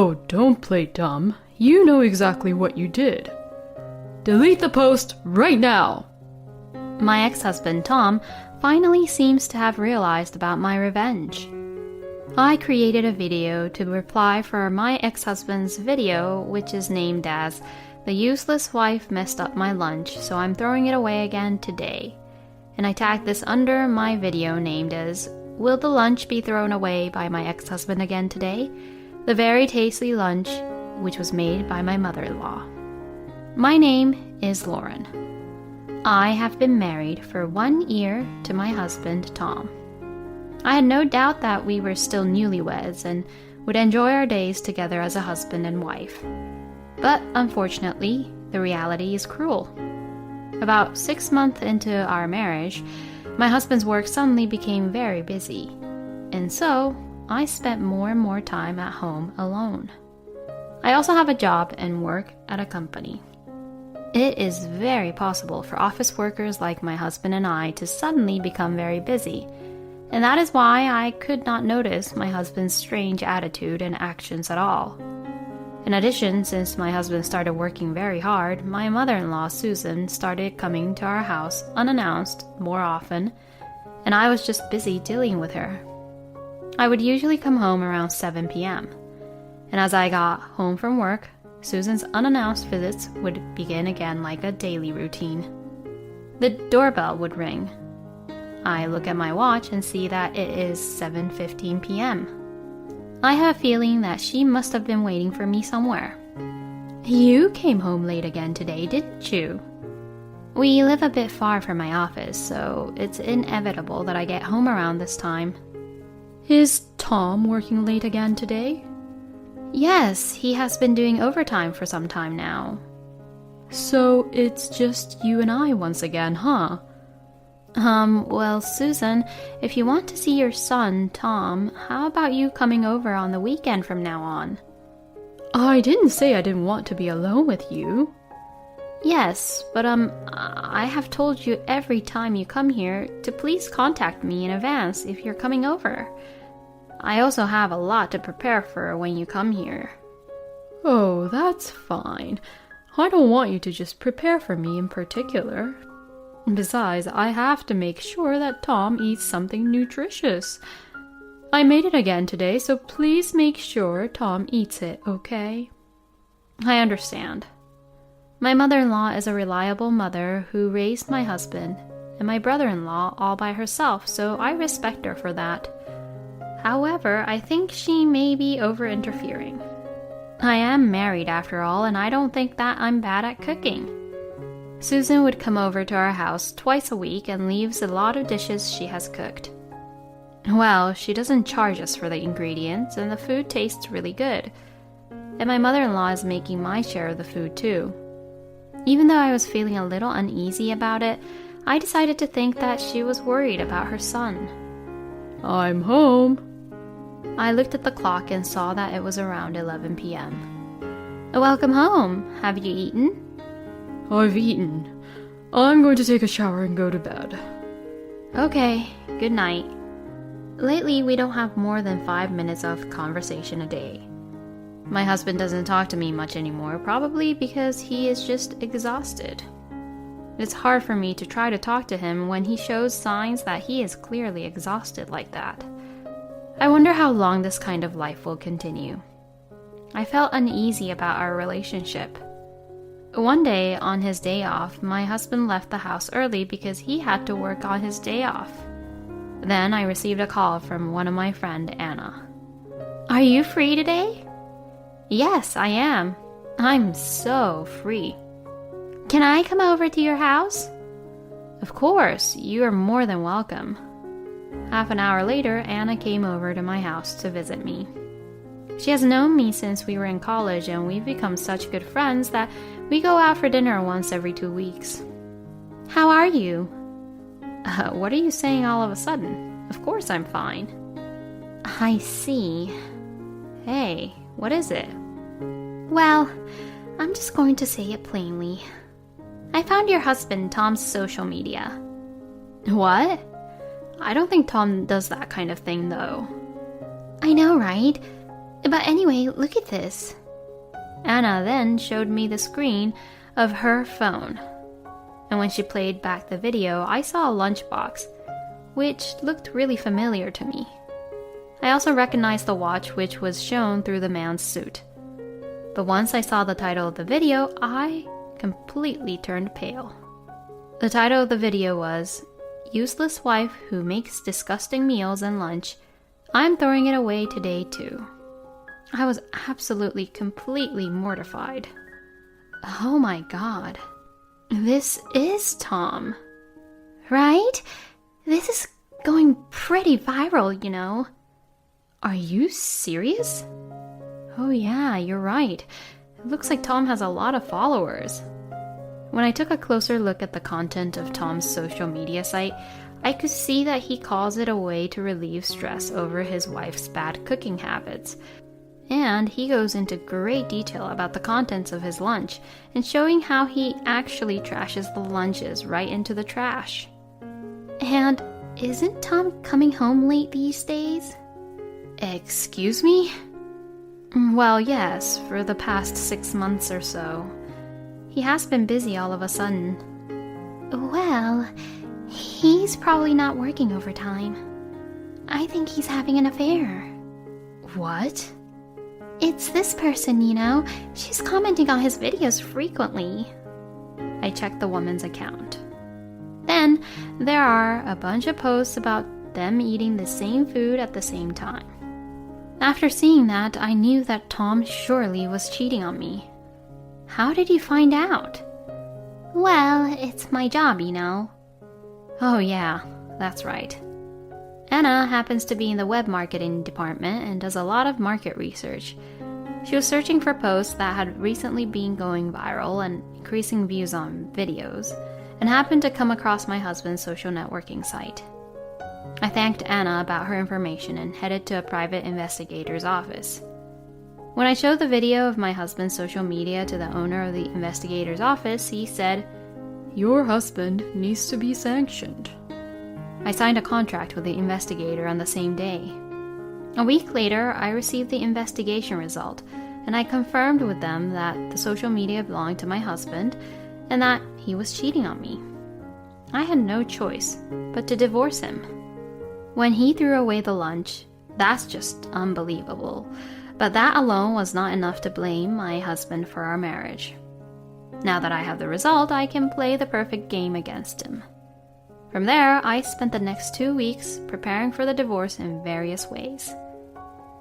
Oh, don't play dumb. You know exactly what you did. Delete the post right now. My ex-husband, Tom, finally seems to have realized about my revenge. I created a video to reply for my ex-husband's video, which is named as "The Useless Wife Messed Up My Lunch, so I'm throwing it away again today." And I tagged this under my video named as "Will the lunch be thrown away by my ex-husband again today? The very tasty lunch, which was made by my mother-in-law." My name is Lauren. I have been married for 1 year to my husband, Tom. I had no doubt that we were still newlyweds and would enjoy our days together as a husband and wife. But unfortunately, the reality is cruel. About 6 months into our marriage, my husband's work suddenly became very busy, and so I spent more and more time at home alone. I also have a job and work at a company. It is very possible for office workers like my husband and I to suddenly become very busy, and that is why I could not notice my husband's strange attitude and actions at all. In addition, since my husband started working very hard, my mother-in-law, Susan, started coming to our house unannounced more often, and I was just busy dealing with her. I would usually come home around 7 p.m., and as I got home from work, Susan's unannounced visits would begin again like a daily routine. The doorbell would ring. I look at my watch and see that it is 7:15 p.m. I have a feeling that she must have been waiting for me somewhere. "You came home late again today, didn't you?" We live a bit far from my office, so it's inevitable that I get home around this time. Is Tom working late again today? Yes, he has been doing overtime for some time now. So it's just you and I once again, huh? Well, Susan, if you want to see your son, Tom, how about you coming over on the weekend from now on? I didn't say I didn't want to be alone with you. Yes, but I have told you every time you come here to please contact me in advance if you're coming over. I also have a lot to prepare for when you come here. Oh, that's fine. I don't want you to just prepare for me in particular. Besides, I have to make sure that Tom eats something nutritious. I made it again today, so please make sure Tom eats it, okay? I understand. My mother-in-law is a reliable mother who raised my husband and my brother-in-law all by herself, so I respect her for that. However, I think she may be over-interfering. I am married after all, and I don't think that I'm bad at cooking. Susan would come over to our house twice a week and leaves a lot of dishes she has cooked. Well, she doesn't charge us for the ingredients, and the food tastes really good. And my mother-in-law is making my share of the food too. Even though I was feeling a little uneasy about it, I decided to think that she was worried about her son. I'm home. I looked at the clock and saw that it was around 11 p.m. Welcome home. Have you eaten? I've eaten. I'm going to take a shower and go to bed. Okay, good night. Lately, we don't have more than 5 minutes of conversation a day. My husband doesn't talk to me much anymore, probably because he is just exhausted. It's hard for me to try to talk to him when he shows signs that he is clearly exhausted like that. I wonder how long this kind of life will continue. I felt uneasy about our relationship. One day, on his day off, my husband left the house early because he had to work on his day off. Then I received a call from one of my friends, Anna. "Are you free today?" "Yes, I am. I'm so free." "Can I come over to your house?" "Of course, you are more than welcome." Half an hour later, Anna came over to my house to visit me. She has known me since we were in college, and we've become such good friends that we go out for dinner once every 2 weeks. "How are you?" What are you saying all of a sudden? Of course I'm fine." "I see. Hey, what is it?" "Well, I'm just going to say it plainly. I found your husband Tom's social media." "What? I don't think Tom does that kind of thing, though." "I know, right? But anyway, look at this. Anna then showed me the screen of her phone. And when she played back the video, I saw a lunchbox, which looked really familiar to me. I also recognized the watch which was shown through the man's suit. But once I saw the title of the video, I completely turned pale. The title of the video was, "Useless Wife Who Makes Disgusting Meals and Lunch. I'm Throwing It Away Today Too." I was absolutely, completely mortified. Oh my god. This is Tom. Right? This is going pretty viral, you know. Are you serious? Oh yeah, you're right. It looks like Tom has a lot of followers. When I took a closer look at the content of Tom's social media site, I could see that he calls it a way to relieve stress over his wife's bad cooking habits. And he goes into great detail about the contents of his lunch and showing how he actually trashes the lunches right into the trash. And isn't Tom coming home late these days? Excuse me? Well, yes, for the past 6 months or so. He has been busy all of a sudden. Well, he's probably not working overtime. I think he's having an affair. What? It's this person, you know. She's commenting on his videos frequently. I checked the woman's account. Then, there are a bunch of posts about them eating the same food at the same time. After seeing that, I knew that Tom surely was cheating on me. How did you find out? Well, it's my job, you know. Oh yeah, that's right. Anna happens to be in the web marketing department and does a lot of market research. She was searching for posts that had recently been going viral and increasing views on videos, and happened to come across my husband's social networking site. I thanked Anna about her information and headed to a private investigator's office. When I showed the video of my husband's social media to the owner of the investigator's office, he said, "Your husband needs to be sanctioned." I signed a contract with the investigator on the same day. A week later, I received the investigation result, and I confirmed with them that the social media belonged to my husband and that he was cheating on me. I had no choice but to divorce him. When he threw away the lunch, that's just unbelievable. But that alone was not enough to blame my husband for our marriage. Now that I have the result, I can play the perfect game against him. From there, I spent the next 2 weeks preparing for the divorce in various ways.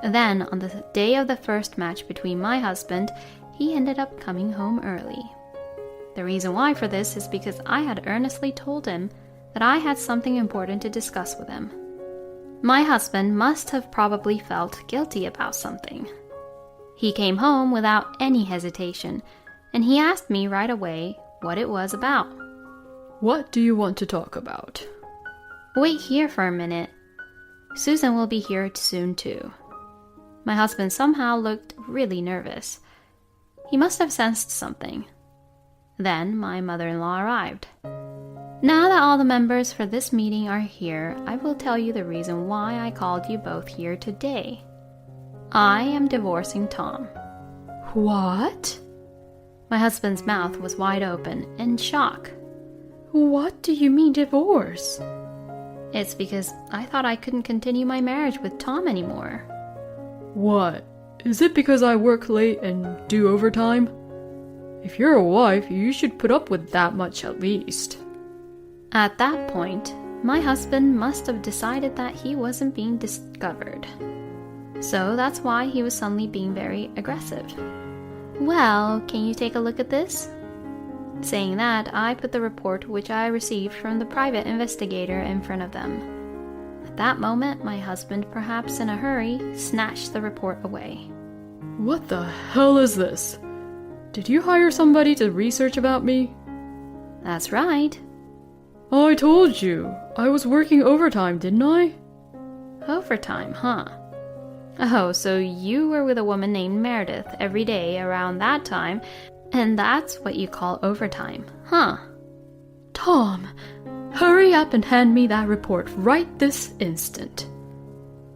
Then, on the day of the first match between my husband, he ended up coming home early. The reason why for this is because I had earnestly told him that I had something important to discuss with him. My husband must have probably felt guilty about something. He came home without any hesitation, and he asked me right away what it was about. What do you want to talk about? Wait here for a minute. Susan will be here soon too. My husband somehow looked really nervous. He must have sensed something. Then my mother-in-law arrived. Now that all the members for this meeting are here, I will tell you the reason why I called you both here today. I am divorcing Tom. What? My husband's mouth was wide open in shock. What do you mean divorce? It's because I thought I couldn't continue my marriage with Tom anymore. What? Is it because I work late and do overtime? If you're a wife, you should put up with that much at least. At that point, my husband must have decided that he wasn't being discovered. So that's why he was suddenly being very aggressive. Well, can you take a look at this? Saying that, I put the report which I received from the private investigator in front of them. At that moment, my husband, perhaps in a hurry, snatched the report away. What the hell is this? Did you hire somebody to research about me? That's right. I told you. I was working overtime, didn't I? Overtime, huh? Oh, so you were with a woman named Meredith every day around that time, and that's what you call overtime, huh? Tom, hurry up and hand me that report right this instant.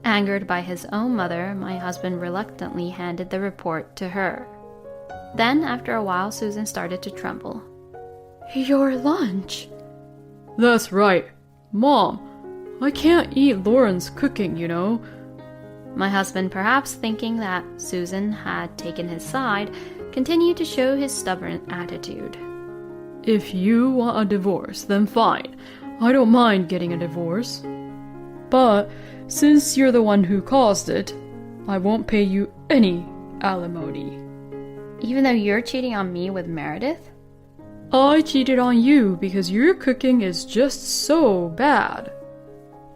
Angered by his own mother, my husband reluctantly handed the report to her. Then, after a while, Susan started to tremble. Your lunch? That's right. Mom, I can't eat Lauren's cooking, you know. My husband, perhaps thinking that Susan had taken his side, continued to show his stubborn attitude. If you want a divorce, then fine. I don't mind getting a divorce. But since you're the one who caused it, I won't pay you any alimony. Even though you're cheating on me with Meredith? I cheated on you because your cooking is just so bad.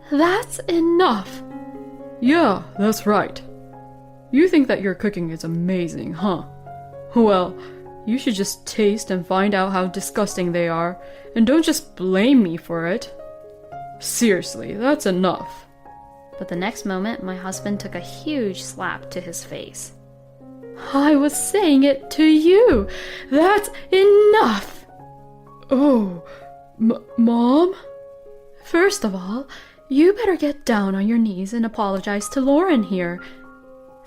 That's enough. Yeah, that's right. You think that your cooking is amazing, huh? Well, you should just taste and find out how disgusting they are, and don't just blame me for it. Seriously, that's enough. But the next moment, my husband took a huge slap to his face. I was saying it to you. That's enough. Oh, Mom? First of all, you better get down on your knees and apologize to Lauren here.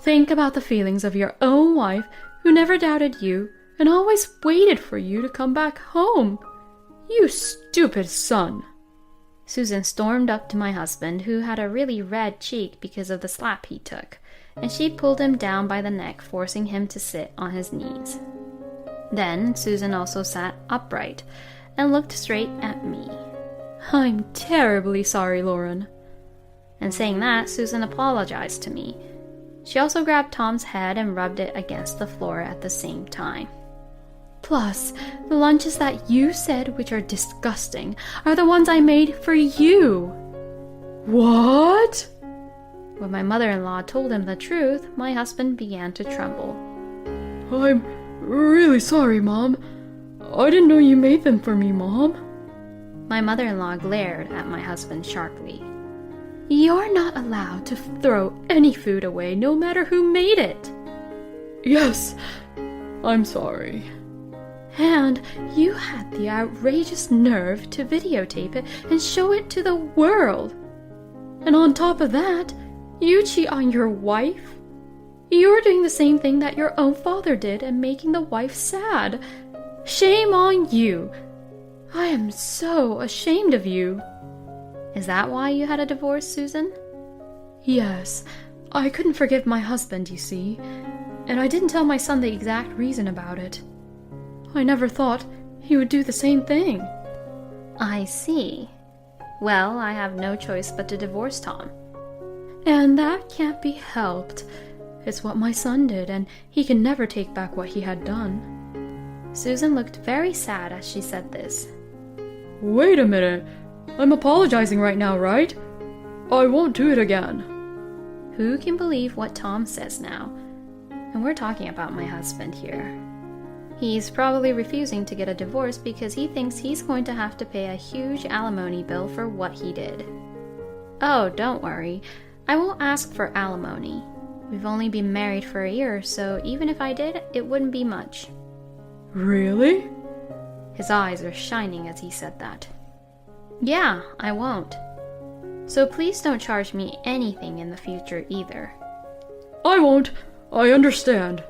Think about the feelings of your own wife who never doubted you and always waited for you to come back home. You stupid son. Susan stormed up to my husband, who had a really red cheek because of the slap he took, and she pulled him down by the neck, forcing him to sit on his knees. Then Susan also sat upright and looked straight at me. I'm terribly sorry, Lauren. And saying that, Susan apologized to me. She also grabbed Tom's head and rubbed it against the floor at the same time. Plus, the lunches that you said, which are disgusting, are the ones I made for you. What? When my mother-in-law told him the truth, my husband began to tremble. I'm really sorry, Mom. I didn't know you made them for me, Mom. My mother-in-law glared at my husband sharply. You're not allowed to throw any food away, no matter who made it. Yes, I'm sorry. And you had the outrageous nerve to videotape it and show it to the world. And on top of that, you cheat on your wife. You're doing the same thing that your own father did and making the wife sad. Shame on you. I am so ashamed of you. Is that why you had a divorce, Susan? Yes. I couldn't forgive my husband, you see. And I didn't tell my son the exact reason about it. I never thought he would do the same thing. I see. Well, I have no choice but to divorce Tom. And that can't be helped. It's what my son did, and he can never take back what he had done. Susan looked very sad as she said this. Wait a minute. I'm apologizing right now, right? I won't do it again. Who can believe what Tom says now? And we're talking about my husband here. He's probably refusing to get a divorce because he thinks he's going to have to pay a huge alimony bill for what he did. Oh, don't worry. I won't ask for alimony. We've only been married for a year, so even if I did, it wouldn't be much. Really? His eyes are shining as he said that. Yeah, I won't. So please don't charge me anything in the future either. I won't. I understand.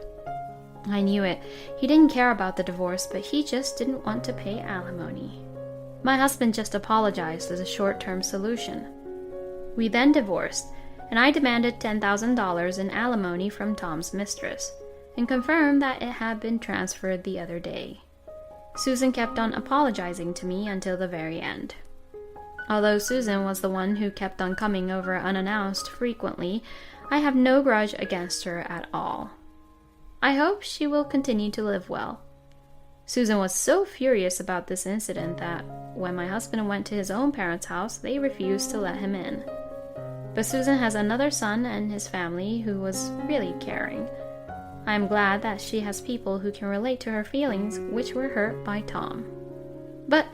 I knew it. He didn't care about the divorce, but he just didn't want to pay alimony. My husband just apologized as a short-term solution. We then divorced, and I demanded $10,000 in alimony from Tom's mistress, and confirmed that it had been transferred the other day. Susan kept on apologizing to me until the very end. Although Susan was the one who kept on coming over unannounced frequently, I have no grudge against her at all. I hope she will continue to live well. Susan was so furious about this incident that when my husband went to his own parents' house, they refused to let him in. But Susan has another son and his family who was really caring. I am glad that she has people who can relate to her feelings, which were hurt by Tom. But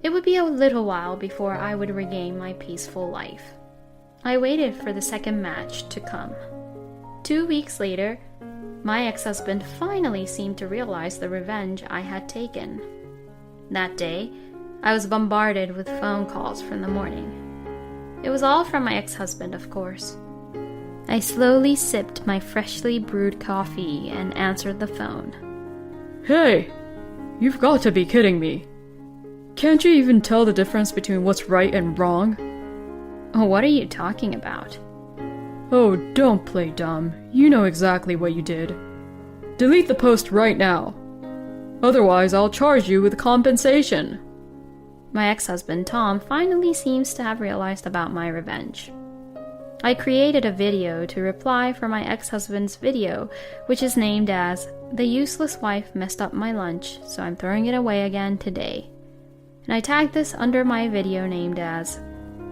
it would be a little while before I would regain my peaceful life. I waited for the second match to come. 2 weeks later, my ex-husband finally seemed to realize the revenge I had taken. That day, I was bombarded with phone calls from the morning. It was all from my ex-husband, of course. I slowly sipped my freshly brewed coffee and answered the phone. Hey, you've got to be kidding me. Can't you even tell the difference between what's right and wrong? Oh, what are you talking about? Oh, don't play dumb. You know exactly what you did. Delete the post right now. Otherwise, I'll charge you with compensation. My ex-husband, Tom, finally seems to have realized about my revenge. I created a video to reply for my ex-husband's video, which is named as "The Useless Wife Messed Up My Lunch, so I'm throwing it away again today." And I tagged this under my video named as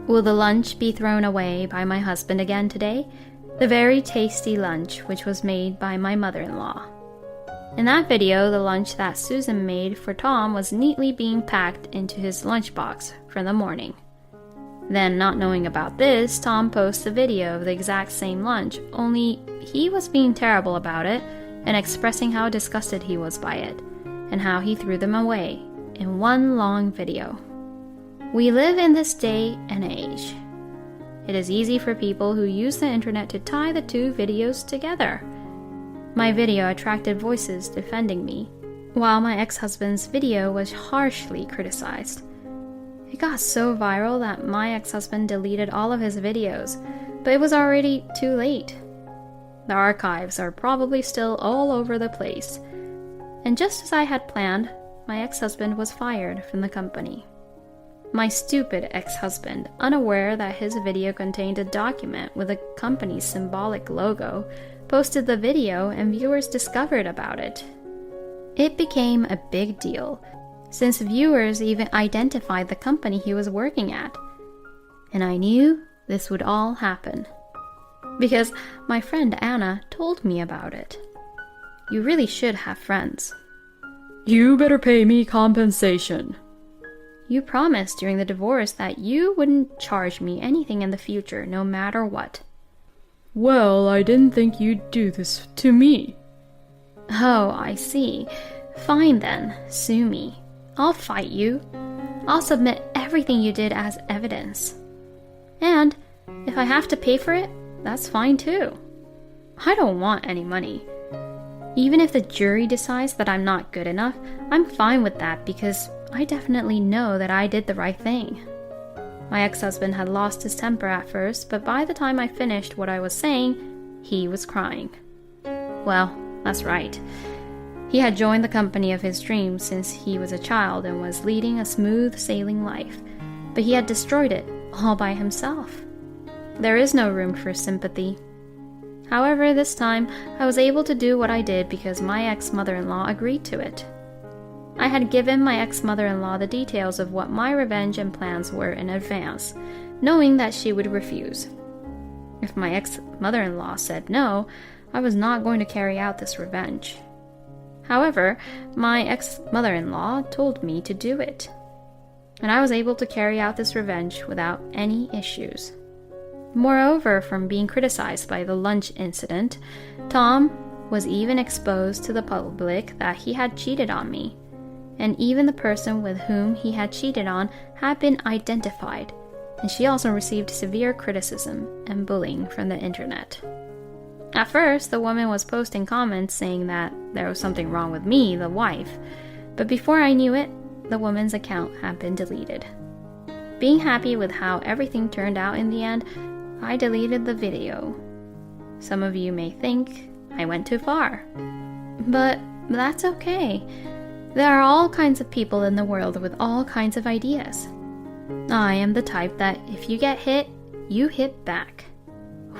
"Will the lunch be thrown away by my husband again today? The very tasty lunch which was made by my mother-in-law." In that video, the lunch that Susan made for Tom was neatly being packed into his lunchbox for the morning. Then, not knowing about this, Tom posts a video of the exact same lunch, only he was being terrible about it and expressing how disgusted he was by it, and how he threw them away, in one long video. We live in this day and age. It is easy for people who use the internet to tie the two videos together. My video attracted voices defending me, while my ex-husband's video was harshly criticized. It got so viral that my ex-husband deleted all of his videos, but it was already too late. The archives are probably still all over the place. And just as I had planned, my ex-husband was fired from the company. My stupid ex-husband, unaware that his video contained a document with the company's symbolic logo, posted the video and viewers discovered about it. It became a big deal, since viewers even identified the company he was working at. And I knew this would all happen, because my friend Anna told me about it. You really should have friends. You better pay me compensation. You promised during the divorce that you wouldn't charge me anything in the future, no matter what. Well, I didn't think you'd do this to me. Oh, I see. Fine then, sue me. I'll fight you. I'll submit everything you did as evidence. And if I have to pay for it, that's fine too. I don't want any money. Even if the jury decides that I'm not good enough, I'm fine with that because I definitely know that I did the right thing. My ex-husband had lost his temper at first, but by the time I finished what I was saying, he was crying. Well, that's right. He had joined the company of his dreams since he was a child and was leading a smooth sailing life, but he had destroyed it all by himself. There is no room for sympathy. However, this time, I was able to do what I did because my ex-mother-in-law agreed to it. I had given my ex-mother-in-law the details of what my revenge and plans were in advance, knowing that she would refuse. If my ex-mother-in-law said no, I was not going to carry out this revenge. However, my ex-mother-in-law told me to do it, and I was able to carry out this revenge without any issues. Moreover, from being criticized by the lunch incident, Tom was even exposed to the public that he had cheated on me, and even the person with whom he had cheated on had been identified, and she also received severe criticism and bullying from the internet. At first, the woman was posting comments saying that there was something wrong with me, the wife, but before I knew it, the woman's account had been deleted. Being happy with how everything turned out in the end, I deleted the video. Some of you may think I went too far, but that's okay. There are all kinds of people in the world with all kinds of ideas. I am the type that if you get hit, you hit back.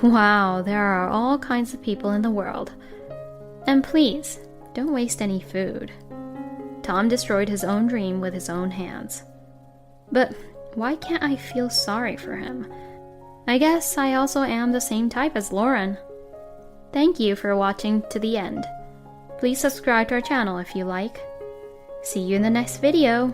Wow, there are all kinds of people in the world. And please, don't waste any food. Tom destroyed his own dream with his own hands. But why can't I feel sorry for him? I guess I also am the same type as Lauren. Thank you for watching to the end. Please subscribe to our channel if you like. See you in the next video.